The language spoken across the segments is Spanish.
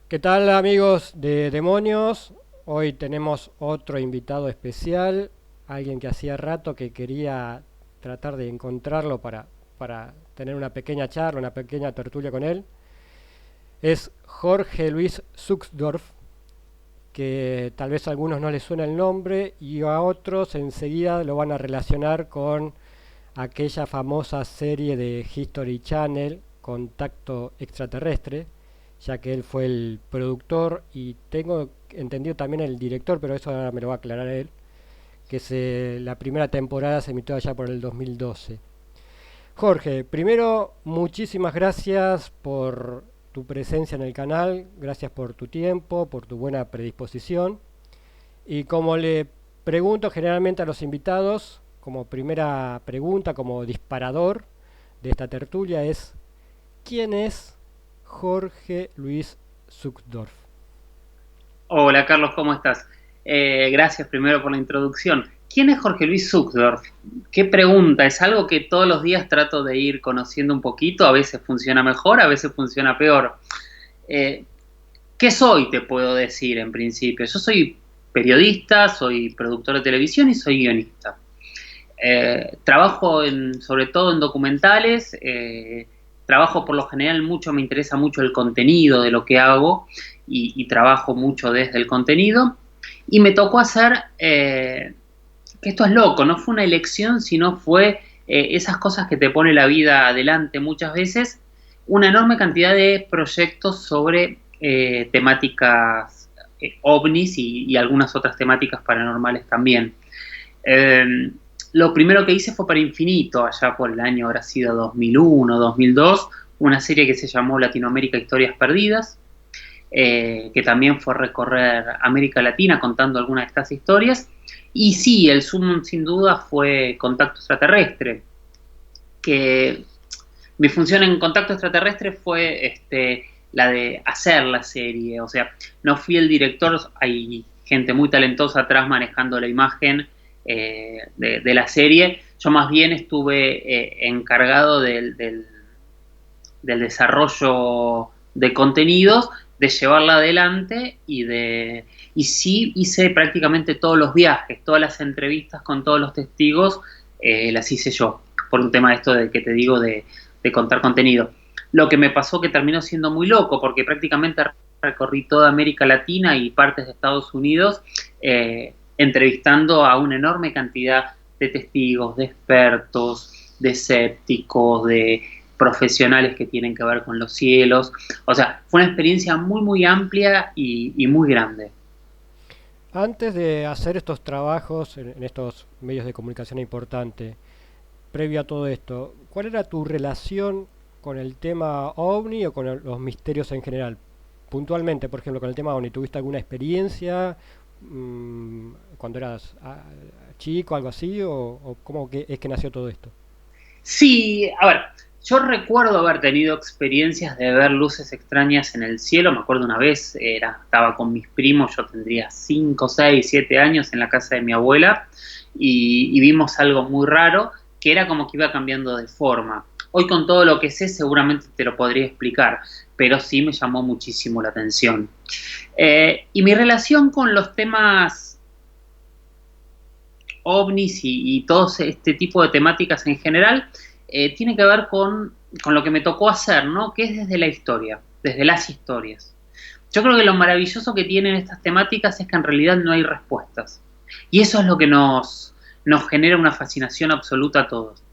¿Qué tal amigos de Demonios? Hoy tenemos otro invitado especial, alguien que hacía rato que quería tratar de encontrarlo para tener una pequeña charla, una pequeña tertulia con él. Es Jorge Luis Zuxdorf, que tal vez a algunos no les suena el nombre y a otros enseguida lo van a relacionar con aquella famosa serie de History Channel, Contacto Extraterrestre, ya que él fue el productor y tengo entendido también el director, pero eso ahora me lo va a aclarar él, que la primera temporada se emitió allá por el 2012. Jorge, primero, muchísimas gracias por tu presencia en el canal, gracias por tu tiempo, por tu buena predisposición. Y como le pregunto generalmente a los invitados, como primera pregunta, como disparador de esta tertulia es, ¿quién es Jorge Luis Zuckdorf? Hola Carlos, ¿cómo estás? Gracias primero por la introducción. ¿Quién es Jorge Luis Zuckdorf? Qué pregunta, es algo que todos los días trato de ir conociendo un poquito, a veces funciona mejor, a veces funciona peor. Eh, ¿Qué soy? Te puedo decir en principio. Yo soy periodista, soy productor de televisión y soy guionista. Trabajo sobre todo en documentales, trabajo por lo general mucho, me interesa mucho el contenido de lo que hago y trabajo mucho desde el contenido. Y me tocó hacer, que esto es loco, no fue una elección, sino fue esas cosas que te pone la vida adelante muchas veces, una enorme cantidad de proyectos sobre temáticas ovnis y algunas otras temáticas paranormales también. Eh, lo primero que hice fue para Infinito, allá por el año habrá sido 2001, 2002, una serie que se llamó Latinoamérica Historias Perdidas, que también fue recorrer América Latina contando algunas de estas historias. Y sí, el zoom sin duda fue Contacto Extraterrestre, que mi función en Contacto Extraterrestre fue la de hacer la serie, o sea, no fui el director, hay gente muy talentosa atrás manejando la imagen de la serie, yo más bien estuve encargado del desarrollo de contenidos, de llevarla adelante y sí hice prácticamente todos los viajes, todas las entrevistas con todos los testigos, las hice yo, por un tema de esto de que te digo de contar contenido. Lo que me pasó que terminó siendo muy loco, porque prácticamente recorrí toda América Latina y partes de Estados Unidos, entrevistando a una enorme cantidad de testigos, de expertos, de escépticos, de profesionales que tienen que ver con los cielos. O sea, fue una experiencia muy, muy amplia y muy grande. Antes de hacer estos trabajos en estos medios de comunicación importantes, previo a todo esto, ¿cuál era tu relación con el tema OVNI o con los misterios en general? Puntualmente, por ejemplo, con el tema OVNI, ¿tuviste alguna experiencia cuando eras chico, algo así? ¿O cómo que es que nació todo esto? Sí, a ver, yo recuerdo haber tenido experiencias de ver luces extrañas en el cielo. Me acuerdo una vez, estaba con mis primos, yo tendría 5, 6, 7 años en la casa de mi abuela y vimos algo muy raro que era como que iba cambiando de forma. Hoy con todo lo que sé seguramente te lo podría explicar, pero sí me llamó muchísimo la atención. Y mi relación con los temas ovnis y todo este tipo de temáticas en general, tiene que ver con lo que me tocó hacer, ¿no? Que es desde la historia, desde las historias. Yo creo que lo maravilloso que tienen estas temáticas es que en realidad no hay respuestas. Y eso es lo que nos genera una fascinación absoluta a todos.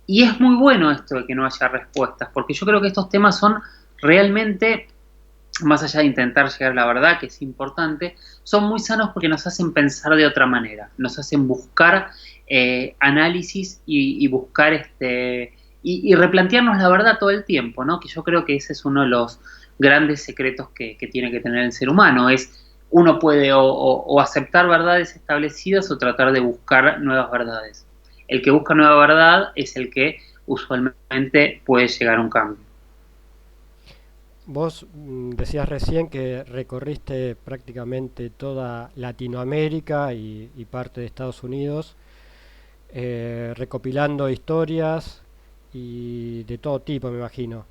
Y es muy bueno esto de que no haya respuestas, porque yo creo que estos temas son realmente, más allá de intentar llegar a la verdad, que es importante, son muy sanos porque nos hacen pensar de otra manera, nos hacen buscar análisis y buscar y replantearnos la verdad todo el tiempo, ¿no? Que yo creo que ese es uno de los grandes secretos que tiene que tener el ser humano, es uno puede o aceptar verdades establecidas o tratar de buscar nuevas verdades. El que busca nueva verdad es el que usualmente puede llegar a un cambio. Vos decías recién que recorriste prácticamente toda Latinoamérica y parte de Estados Unidos, recopilando historias y de todo tipo, me imagino.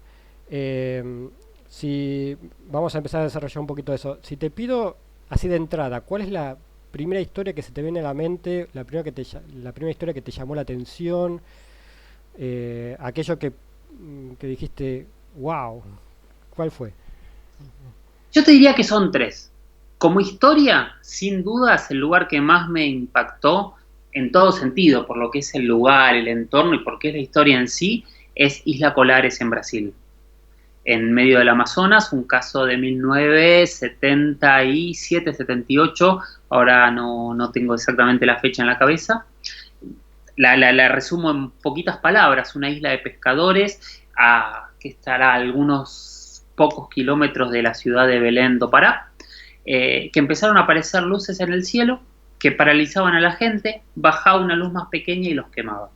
Eh, si vamos a empezar a desarrollar un poquito de eso, si te pido así de entrada, ¿cuál es la primera historia que se te viene a la mente, la primera historia que te llamó la atención, aquello que dijiste, wow, ¿cuál fue? Yo te diría que son tres. Como historia, sin duda es el lugar que más me impactó en todo sentido, por lo que es el lugar, el entorno y por qué es la historia en sí, es Isla Colares en Brasil. En medio del Amazonas, un caso de 1977, 78, ahora no tengo exactamente la fecha en la cabeza. La resumo en poquitas palabras, una isla de pescadores que estará a algunos pocos kilómetros de la ciudad de Belén do Pará, que empezaron a aparecer luces en el cielo que paralizaban a la gente, bajaba una luz más pequeña y los quemaba.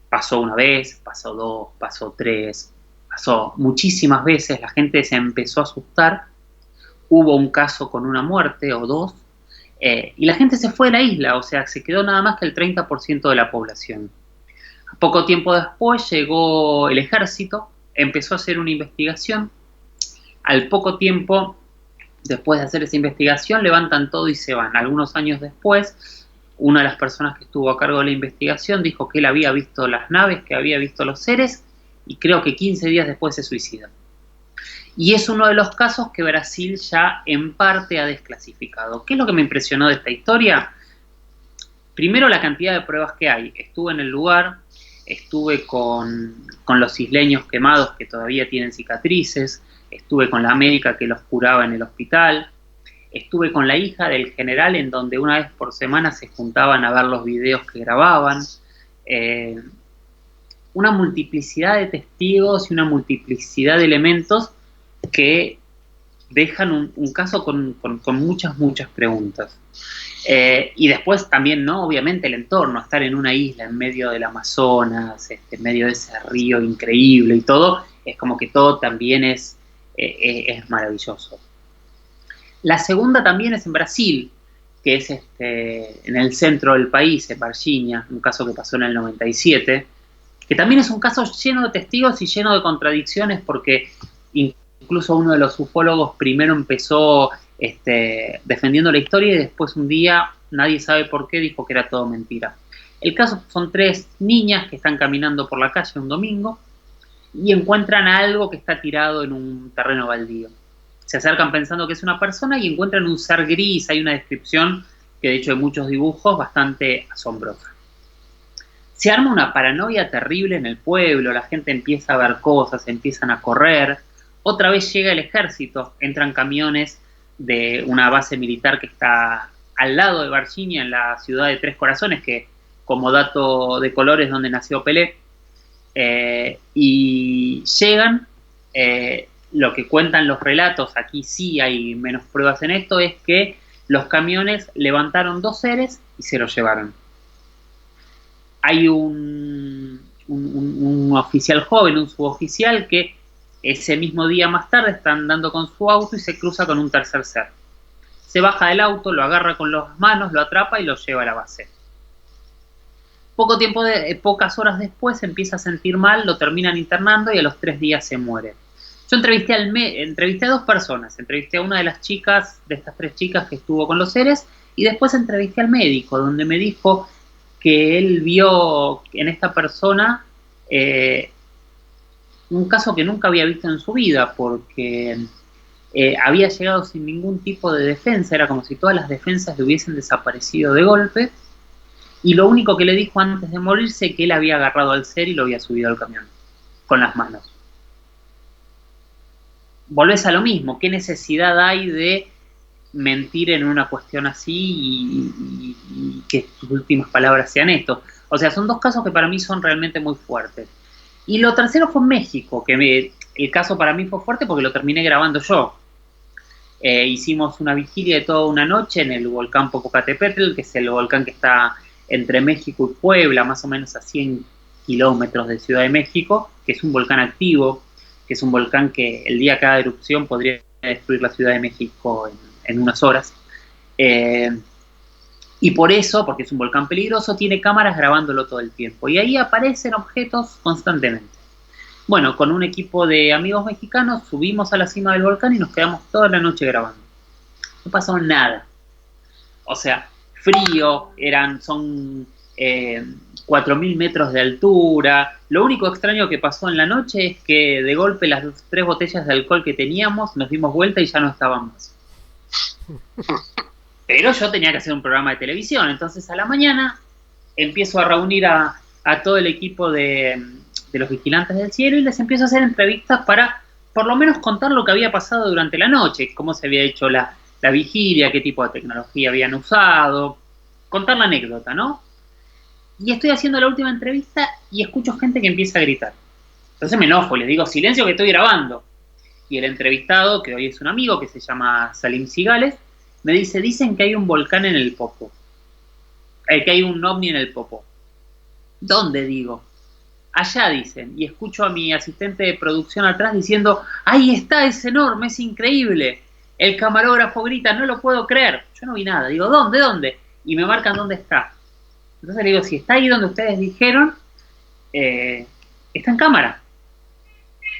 Pasó una vez, pasó dos, pasó tres, pasó muchísimas veces, la gente se empezó a asustar, hubo un caso con una muerte o dos, y la gente se fue de la isla, o sea, se quedó nada más que el 30% de la población. Poco tiempo después llegó el ejército, empezó a hacer una investigación, al poco tiempo, después de hacer esa investigación, levantan todo y se van. Algunos años después, una de las personas que estuvo a cargo de la investigación dijo que él había visto las naves, que había visto los seres, y creo que 15 días después se suicida. Y es uno de los casos que Brasil ya en parte ha desclasificado. ¿Qué es lo que me impresionó de esta historia? Primero, la cantidad de pruebas que hay. Estuve en el lugar, estuve con los isleños quemados que todavía tienen cicatrices, estuve con la médica que los curaba en el hospital, estuve con la hija del general en donde una vez por semana se juntaban a ver los videos que grababan. Una multiplicidad de testigos y una multiplicidad de elementos que dejan un caso con muchas preguntas. Y después también, ¿no? Obviamente el entorno, estar en una isla en medio del Amazonas, en medio de ese río increíble y todo, es como que todo también es maravilloso. La segunda también es en Brasil, que es en el centro del país, en Varginha, un caso que pasó en el 97, que también es un caso lleno de testigos y lleno de contradicciones porque incluso uno de los ufólogos primero empezó defendiendo la historia y después un día, nadie sabe por qué, dijo que era todo mentira. El caso son tres niñas que están caminando por la calle un domingo y encuentran algo que está tirado en un terreno baldío. Se acercan pensando que es una persona y encuentran un ser gris, hay una descripción que de hecho hay muchos dibujos bastante asombrosa. Se arma una paranoia terrible en el pueblo, la gente empieza a ver cosas, empiezan a correr. Otra vez llega el ejército, entran camiones de una base militar que está al lado de Varginha, en la ciudad de Tres Corazones, que como dato de color es donde nació Pelé. Y llegan, lo que cuentan los relatos, aquí sí hay menos pruebas en esto, es que los camiones levantaron dos seres y se los llevaron. Hay un oficial joven, un suboficial, que ese mismo día más tarde está andando con su auto y se cruza con un tercer ser. Se baja del auto, lo agarra con las manos, lo atrapa y lo lleva a la base. Pocas horas después se empieza a sentir mal, lo terminan internando y a los 3 días se muere. Yo entrevisté a dos personas. Entrevisté a una de las chicas, de estas 3 chicas que estuvo con los seres, y después entrevisté al médico, donde me dijo que él vio en esta persona un caso que nunca había visto en su vida, porque había llegado sin ningún tipo de defensa, era como si todas las defensas le hubiesen desaparecido de golpe, y lo único que le dijo antes de morirse que él había agarrado al ser y lo había subido al camión, con las manos. Volvés a lo mismo, ¿qué necesidad hay de mentir en una cuestión así y que tus últimas palabras sean esto? O sea, son dos casos que para mí son realmente muy fuertes. Y lo tercero fue en México, que el caso para mí fue fuerte porque lo terminé grabando yo. Hicimos una vigilia de toda una noche en el volcán Popocatépetl, que es el volcán que está entre México y Puebla, más o menos a 100 kilómetros de Ciudad de México, que es un volcán activo, que es un volcán que el día que haga erupción podría destruir la Ciudad de México en unas horas. Y por eso, porque es un volcán peligroso, tiene cámaras grabándolo todo el tiempo. Y ahí aparecen objetos constantemente. Bueno, con un equipo de amigos mexicanos subimos a la cima del volcán y nos quedamos toda la noche grabando. No pasó nada. O sea, frío, son 4.000 metros de altura. Lo único extraño que pasó en la noche es que de golpe las 3 botellas de alcohol que teníamos nos dimos vuelta y ya no estaban más. Pero yo tenía que hacer un programa de televisión, entonces a la mañana empiezo a reunir a todo el equipo de los vigilantes del cielo y les empiezo a hacer entrevistas para por lo menos contar lo que había pasado durante la noche, cómo se había hecho la vigilia, qué tipo de tecnología habían usado, contar la anécdota, ¿no? Y estoy haciendo la última entrevista y escucho gente que empieza a gritar. Entonces me enojo, les digo, silencio que estoy grabando. Y el entrevistado, que hoy es un amigo que se llama Salim Cigales, me dice, dicen que hay un volcán en el Popo. Que hay un ovni en el Popo. ¿Dónde? Digo. Allá dicen. Y escucho a mi asistente de producción atrás diciendo, ahí está, es enorme, es increíble. El camarógrafo grita, no lo puedo creer. Yo no vi nada. Digo, ¿dónde? ¿Dónde? Y me marcan dónde está. Entonces le digo, si está ahí donde ustedes dijeron, está en cámara.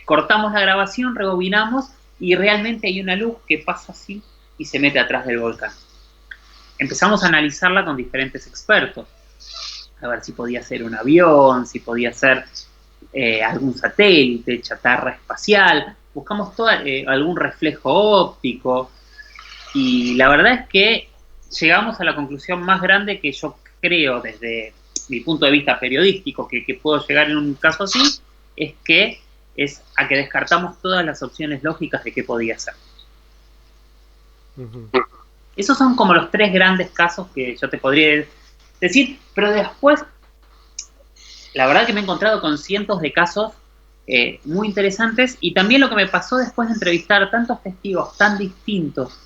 Cortamos la grabación, rebobinamos y realmente hay una luz que pasa así y se mete atrás del volcán. Empezamos a analizarla con diferentes expertos, a ver si podía ser un avión, si podía ser algún satélite, chatarra espacial, buscamos algún reflejo óptico y la verdad es que llegamos a la conclusión más grande que yo creo desde mi punto de vista periodístico que puedo llegar en un caso así, es a que descartamos todas las opciones lógicas de qué podía ser. Uh-huh. Esos son como los 3 grandes casos que yo te podría decir, pero después, la verdad que me he encontrado con cientos de casos muy interesantes y también lo que me pasó después de entrevistar tantos testigos tan distintos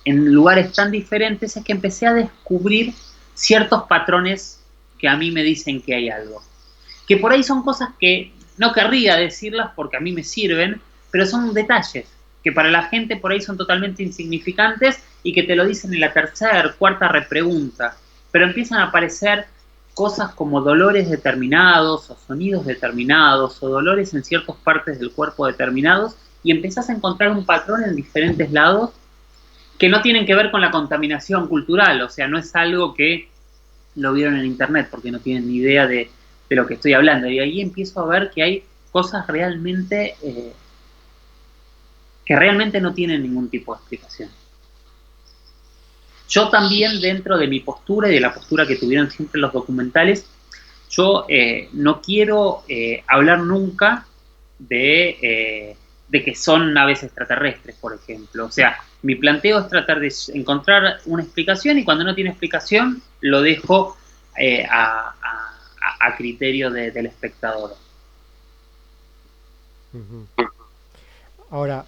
en lugares tan diferentes es que empecé a descubrir ciertos patrones que a mí me dicen que hay algo. Que por ahí son cosas que no querría decirlas porque a mí me sirven, pero son detalles que para la gente por ahí son totalmente insignificantes y que te lo dicen en la tercera, cuarta repregunta. Pero empiezan a aparecer cosas como dolores determinados o sonidos determinados o dolores en ciertas partes del cuerpo determinados y empezás a encontrar un patrón en diferentes lados que no tienen que ver con la contaminación cultural, o sea, no es algo que lo vieron en internet porque no tienen ni idea de lo que estoy hablando. Y ahí empiezo a ver que hay cosas realmente que realmente no tienen ningún tipo de explicación. Yo también, dentro de mi postura y de la postura que tuvieron siempre los documentales, yo no quiero hablar nunca de que son naves extraterrestres, por ejemplo. O sea, mi planteo es tratar de encontrar una explicación y cuando no tiene explicación lo dejo a criterio del espectador. Uh-huh. Ahora,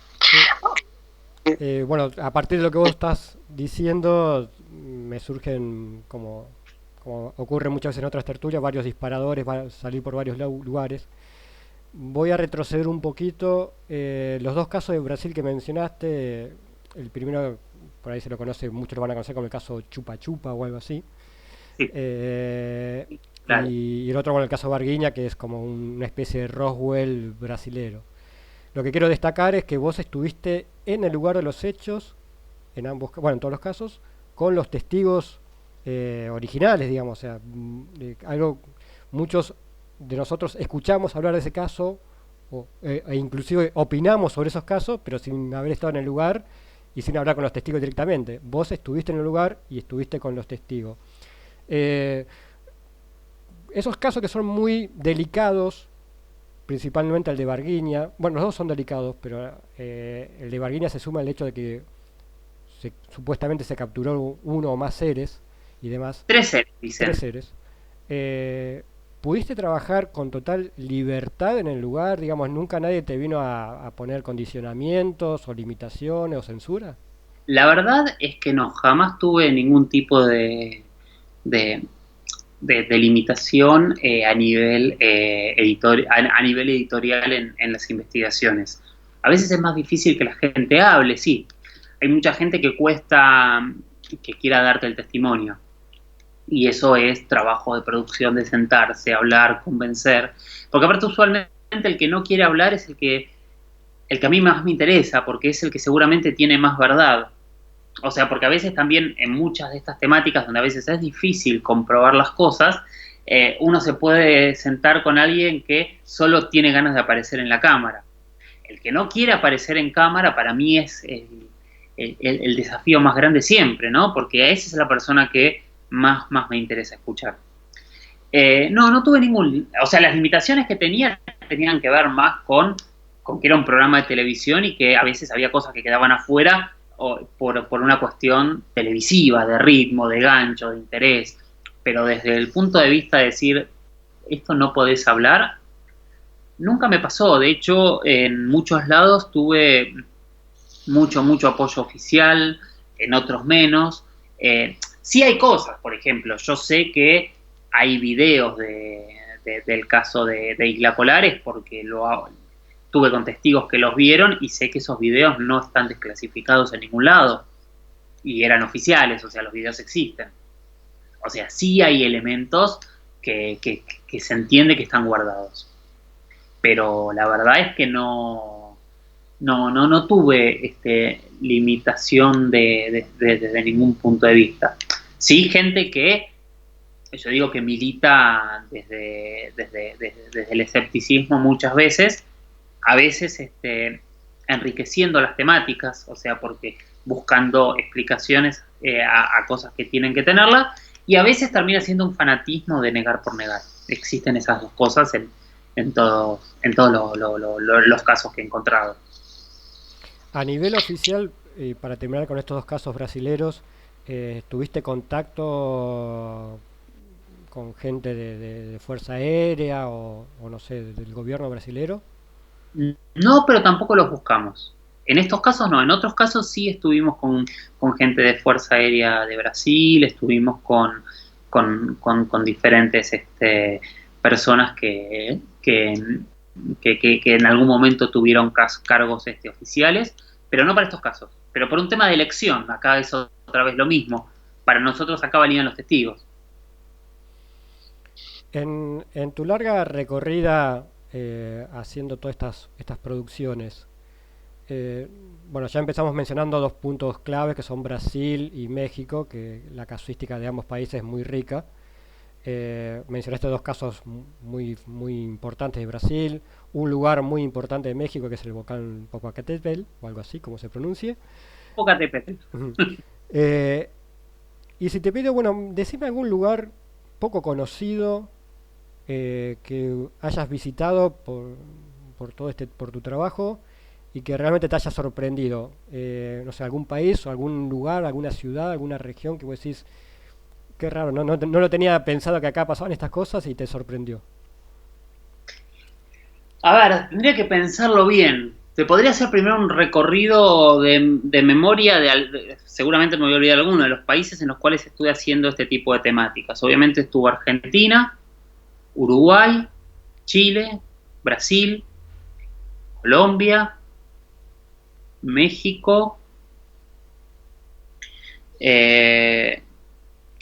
bueno, a partir de lo que vos estás diciendo, me surgen, como ocurre muchas veces en otras tertulias, varios disparadores, va a salir por varios lugares. Voy a retroceder un poquito. Los 2 casos de Brasil que mencionaste, el primero, por ahí se lo conoce, muchos lo van a conocer como el caso Chupa Chupa o algo así. Sí. Claro. Y el otro, bueno, el caso Varguiña, que es como una especie de Roswell brasilero. Lo que quiero destacar es que vos estuviste en el lugar de los hechos, en todos los casos, con los testigos originales, digamos, o sea, muchos de nosotros escuchamos hablar de ese caso e inclusive opinamos sobre esos casos, pero sin haber estado en el lugar y sin hablar con los testigos directamente. Vos estuviste en el lugar y estuviste con los testigos. Esos casos que son muy delicados, principalmente el de Varguiña, bueno, los 2 son delicados, pero el de Varguiña se suma el hecho de que supuestamente se capturó 1 o más seres y demás. 3 seres, dicen. 3 seres. ¿Pudiste trabajar con total libertad en el lugar? Digamos, ¿nunca nadie te vino a poner condicionamientos o limitaciones o censura? La verdad es que no, jamás tuve ningún tipo de limitación a nivel editorial en las investigaciones. A veces es más difícil que la gente hable, sí. Hay mucha gente que quiera darte el testimonio. Y eso es trabajo de producción, de sentarse, hablar, convencer. Porque aparte usualmente el que no quiere hablar es el que a mí más me interesa, porque es el que seguramente tiene más verdad. O sea, porque a veces también en muchas de estas temáticas, donde a veces es difícil comprobar las cosas, uno se puede sentar con alguien que solo tiene ganas de aparecer en la cámara. El que no quiere aparecer en cámara, para mí es el desafío más grande siempre, ¿no? Porque esa es la persona que más me interesa escuchar. No tuve ningún... O sea, las limitaciones que tenía tenían que ver más con que era un programa de televisión y que a veces había cosas que quedaban afuera por una cuestión televisiva, de ritmo, de gancho, de interés. Pero desde el punto de vista de decir, esto no podés hablar, nunca me pasó. De hecho, en muchos lados tuve mucho apoyo oficial, en otros menos. Sí hay cosas, por ejemplo, yo sé que hay videos del caso de Isla Polares porque tuve con testigos que los vieron y sé que esos videos no están desclasificados en ningún lado y eran oficiales, o sea, los videos existen. O sea, sí hay elementos que se entiende que están guardados. Pero la verdad es que no tuve limitación desde ningún punto de vista. Sí, gente que, yo digo que milita desde el escepticismo muchas veces, a veces enriqueciendo las temáticas, o sea, porque buscando explicaciones a cosas que tienen que tenerlas, y a veces termina siendo un fanatismo de negar por negar. Existen esas dos cosas en todos los casos que he encontrado. A nivel oficial, para terminar con estos dos casos brasileros, ¿tuviste contacto con gente de Fuerza Aérea o no sé, del gobierno brasilero? No, pero tampoco los buscamos. En estos casos no, en otros casos sí estuvimos con gente de Fuerza Aérea de Brasil, estuvimos con diferentes personas que en algún momento tuvieron cargos oficiales, pero no para estos casos. Pero por un tema de elección, acá es otra vez lo mismo. Para nosotros acá valían los testigos. En tu larga recorrida haciendo todas estas producciones, bueno, ya empezamos mencionando dos puntos claves que son Brasil y México, que la casuística de ambos países es muy rica. Mencionaste dos casos muy importantes de Brasil, un lugar muy importante de México que es el volcán Popocatépetl, o algo así, como se pronuncie. Popocatépetl. Y si te pido, bueno, decime algún lugar poco conocido que hayas visitado por por tu trabajo y que realmente te haya sorprendido. No sé, algún país o algún lugar, alguna ciudad, alguna región que vos decís, qué raro, no lo tenía pensado que acá pasaban estas cosas y te sorprendió. A ver, tendría que pensarlo bien. Te podría hacer primero un recorrido de memoria, seguramente me voy a olvidar alguno de los países en los cuales estuve haciendo este tipo de temáticas. Obviamente estuvo Argentina, Uruguay, Chile, Brasil, Colombia, México.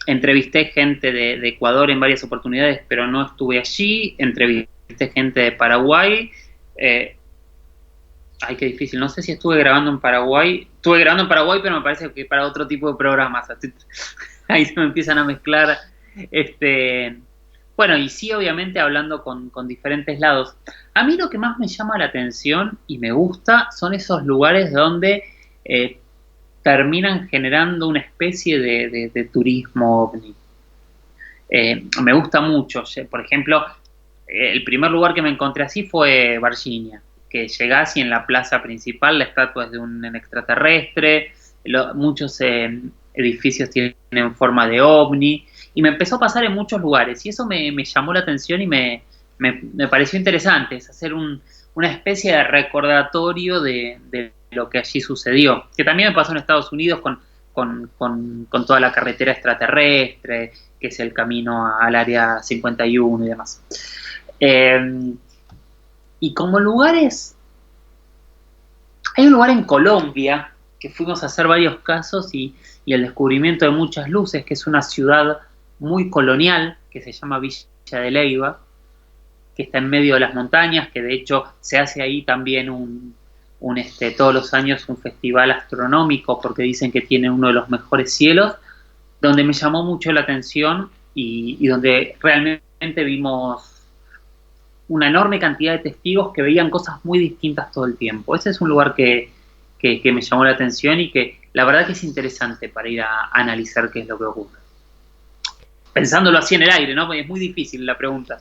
Entrevisté gente de Ecuador en varias oportunidades, pero no estuve allí. Entrevisté gente de Paraguay. Ay, qué difícil. No sé si estuve grabando en Paraguay. Estuve grabando en Paraguay, pero me parece que para otro tipo de programas. Ahí se me empiezan a mezclar. Bueno, y sí, obviamente, hablando con diferentes lados. A mí lo que más me llama la atención y me gusta son esos lugares donde terminan generando una especie de turismo ovni. Me gusta mucho. Por ejemplo, el primer lugar que me encontré así fue Virginia, que llegás y en la plaza principal la estatua es de un extraterrestre, muchos edificios tienen forma de ovni, y me empezó a pasar en muchos lugares, y eso me llamó la atención y me pareció interesante, es hacer una especie de recordatorio de lo que allí sucedió, que también me pasó en Estados Unidos con toda la carretera extraterrestre, que es el camino al área 51 y demás. Y como lugares, hay un lugar en Colombia que fuimos a hacer varios casos y el descubrimiento de muchas luces, que es una ciudad muy colonial que se llama Villa de Leyva, que está en medio de las montañas, que de hecho se hace ahí también todos los años un festival astronómico porque dicen que tiene uno de los mejores cielos, donde me llamó mucho la atención y donde realmente vimos una enorme cantidad de testigos que veían cosas muy distintas todo el tiempo. Ese es un lugar que me llamó la atención y que la verdad que es interesante para ir a analizar qué es lo que ocurre. Pensándolo así en el aire, ¿no? Porque es muy difícil la pregunta.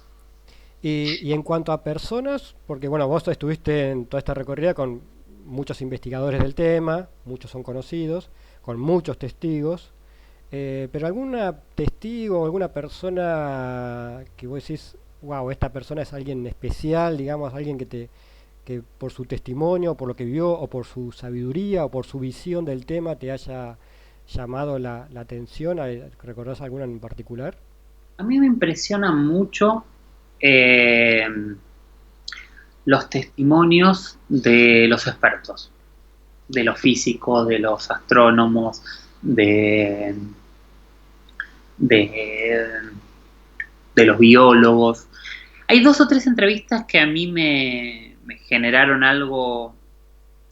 Y en cuanto a personas, porque bueno, vos estuviste en toda esta recorrida con muchos investigadores del tema, muchos son conocidos, con muchos testigos, pero alguna testigo, alguna persona que vos decís, wow, esta persona es alguien especial, digamos, alguien que por su testimonio, por lo que vio, o por su sabiduría, o por su visión del tema, te haya llamado la atención. ¿Recordás alguna en particular? A mí me impresiona mucho eh, los testimonios de los expertos, de los físicos, de los astrónomos, de, de, de los biólogos. Hay 2 o 3 entrevistas que a mí me generaron algo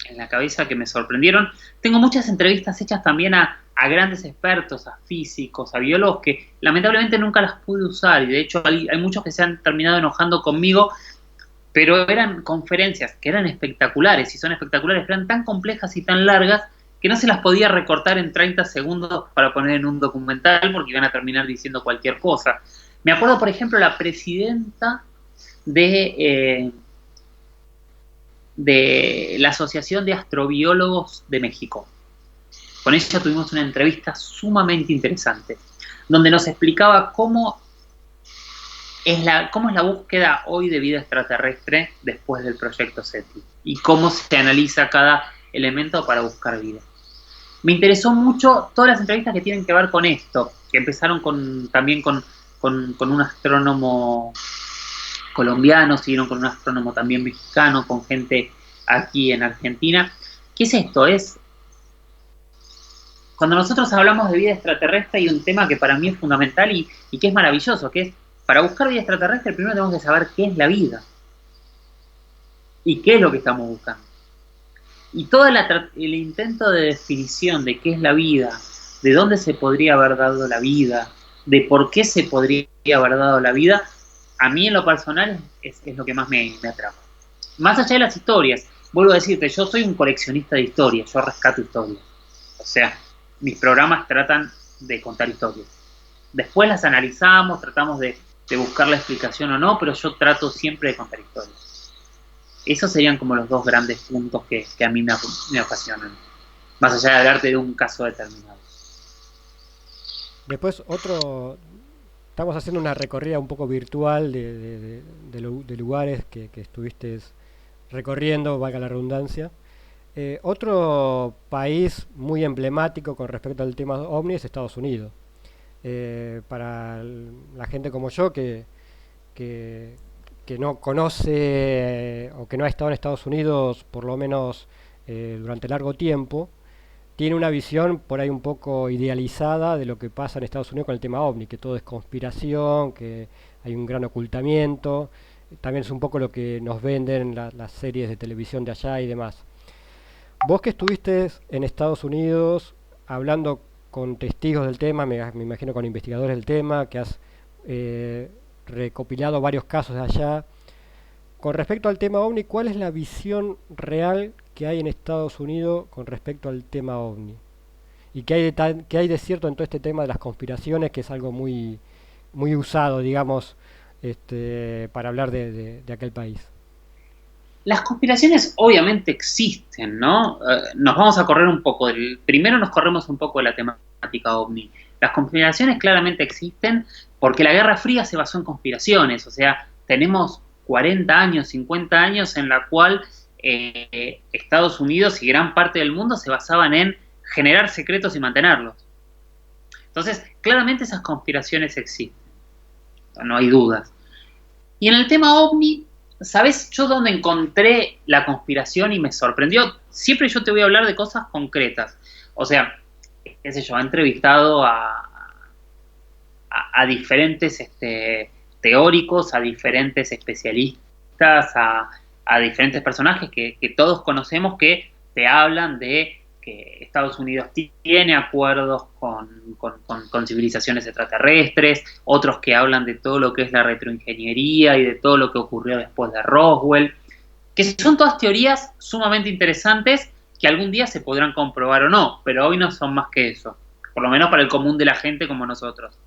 en la cabeza que me sorprendieron. Tengo muchas entrevistas hechas también a grandes expertos, a físicos, a biólogos, que lamentablemente nunca las pude usar y de hecho hay muchos que se han terminado enojando conmigo, pero eran conferencias que eran espectaculares y son espectaculares, pero eran tan complejas y tan largas que no se las podía recortar en 30 segundos para poner en un documental porque iban a terminar diciendo cualquier cosa. Me acuerdo, por ejemplo, la presidenta de la Asociación de Astrobiólogos de México. Con ella tuvimos una entrevista sumamente interesante, donde nos explicaba cómo es la búsqueda hoy de vida extraterrestre después del proyecto SETI y cómo se analiza cada elemento para buscar vida. Me interesó mucho todas las entrevistas que tienen que ver con esto, que empezaron también con un astrónomo colombiano, siguieron con un astrónomo también mexicano, con gente aquí en Argentina. ¿Qué es esto? Es cuando nosotros hablamos de vida extraterrestre hay un tema que para mí es fundamental y que es maravilloso, que es, para buscar vida extraterrestre primero tenemos que saber qué es la vida y qué es lo que estamos buscando. Y todo el intento de definición de qué es la vida, de dónde se podría haber dado la vida, de por qué se podría haber dado la vida, a mí en lo personal es lo que más me atrapa. Más allá de las historias, vuelvo a decirte, yo soy un coleccionista de historias, yo rescato historias. O sea, mis programas tratan de contar historias. Después las analizamos, tratamos de buscar la explicación o no, pero yo trato siempre de contar historias. Esos serían como los 2 grandes puntos que a mí me apasionan, más allá de hablarte de un caso determinado. Después estamos haciendo una recorrida un poco virtual de lugares que estuviste recorriendo, valga la redundancia. Otro país muy emblemático con respecto al tema OVNI es Estados Unidos. Para la gente como yo que, que no conoce o que no ha estado en Estados Unidos por lo menos durante largo tiempo, tiene una visión por ahí un poco idealizada de lo que pasa en Estados Unidos con el tema OVNI, que todo es conspiración, que hay un gran ocultamiento. También es un poco lo que nos venden las series de televisión de allá y demás. Vos que estuviste en Estados Unidos hablando con testigos del tema, me imagino con investigadores del tema, que has recopilado varios casos de allá. Con respecto al tema OVNI, ¿cuál es la visión real que hay en Estados Unidos con respecto al tema OVNI? ¿Y qué hay de cierto en todo este tema de las conspiraciones, que es algo muy, muy usado, digamos, para hablar de aquel país? Las conspiraciones obviamente existen, ¿no? Nos vamos a correr un poco primero nos corremos un poco de la temática OVNI. Las conspiraciones claramente existen porque la Guerra Fría se basó en conspiraciones, o sea, tenemos 40 años, 50 años en la cual Estados Unidos y gran parte del mundo se basaban en generar secretos y mantenerlos. Entonces, claramente esas conspiraciones existen, no hay dudas. Y en el tema OVNI, ¿sabes yo dónde encontré la conspiración y me sorprendió? Siempre yo te voy a hablar de cosas concretas. O sea, qué sé yo, he entrevistado a diferentes teóricos, a diferentes especialistas, a diferentes personajes que todos conocemos que te hablan de que Estados Unidos tiene acuerdos con civilizaciones extraterrestres, otros que hablan de todo lo que es la retroingeniería y de todo lo que ocurrió después de Roswell, que son todas teorías sumamente interesantes que algún día se podrán comprobar o no, pero hoy no son más que eso, por lo menos para el común de la gente como nosotros.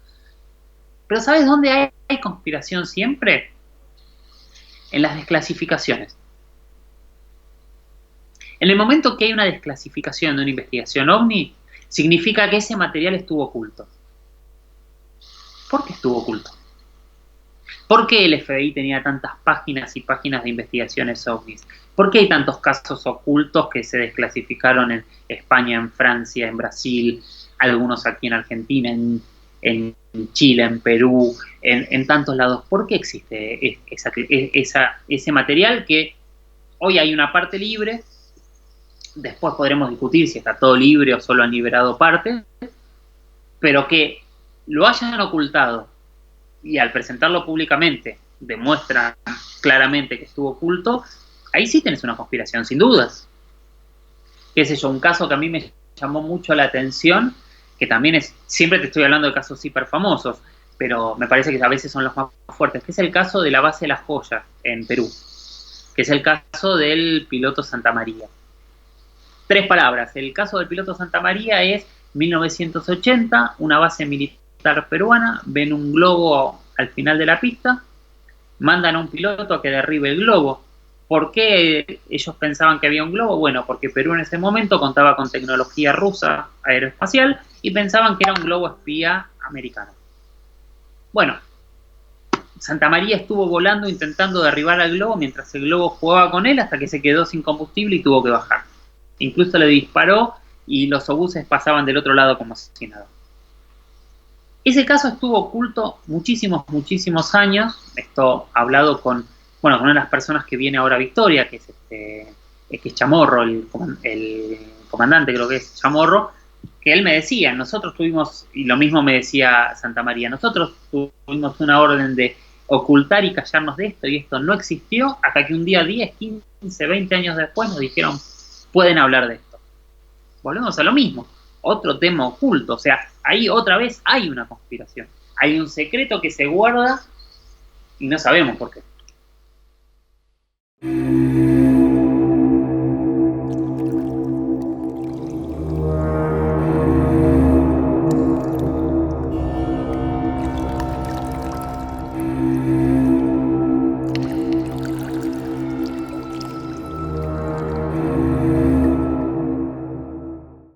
Pero ¿sabes dónde hay conspiración siempre? En las desclasificaciones. En el momento que hay una desclasificación de una investigación OVNI, significa que ese material estuvo oculto. ¿Por qué estuvo oculto? ¿Por qué el FBI tenía tantas páginas y páginas de investigaciones OVNIs? ¿Por qué hay tantos casos ocultos que se desclasificaron en España, en Francia, en Brasil, algunos aquí en Argentina, en Chile, en Perú, en tantos lados? ¿Por qué existe ese material que hoy hay una parte libre? Después podremos discutir si está todo libre o solo han liberado parte, pero que lo hayan ocultado y al presentarlo públicamente demuestra claramente que estuvo oculto, ahí sí tenés una conspiración, sin dudas. Qué sé yo, un caso que a mí me llamó mucho la atención, que también es, siempre te estoy hablando de casos hiper famosos, pero me parece que a veces son los más fuertes, que es el caso de la base de La Joya en Perú, que es el caso del piloto Santa María. 3 palabras, el caso del piloto Santa María es 1980, una base militar peruana, ven un globo al final de la pista, mandan a un piloto a que derribe el globo. ¿Por qué ellos pensaban que había un globo? Bueno, porque Perú en ese momento contaba con tecnología rusa aeroespacial y pensaban que era un globo espía americano. Bueno, Santa María estuvo volando intentando derribar al globo mientras el globo jugaba con él hasta que se quedó sin combustible y tuvo que bajar. Incluso le disparó y los obuses pasaban del otro lado como si nada. Ese caso estuvo oculto muchísimos años. Esto hablado con una de las personas que viene ahora a Victoria, que es Chamorro, el comandante creo que es Chamorro, que él me decía, nosotros tuvimos, y lo mismo me decía Santa María, nosotros tuvimos una orden de ocultar y callarnos de esto, y esto no existió, hasta que un día 10, 15, 20 años después nos dijeron, pueden hablar de esto. Volvemos a lo mismo, otro tema oculto, o sea, ahí otra vez hay una conspiración, hay un secreto que se guarda y no sabemos por qué.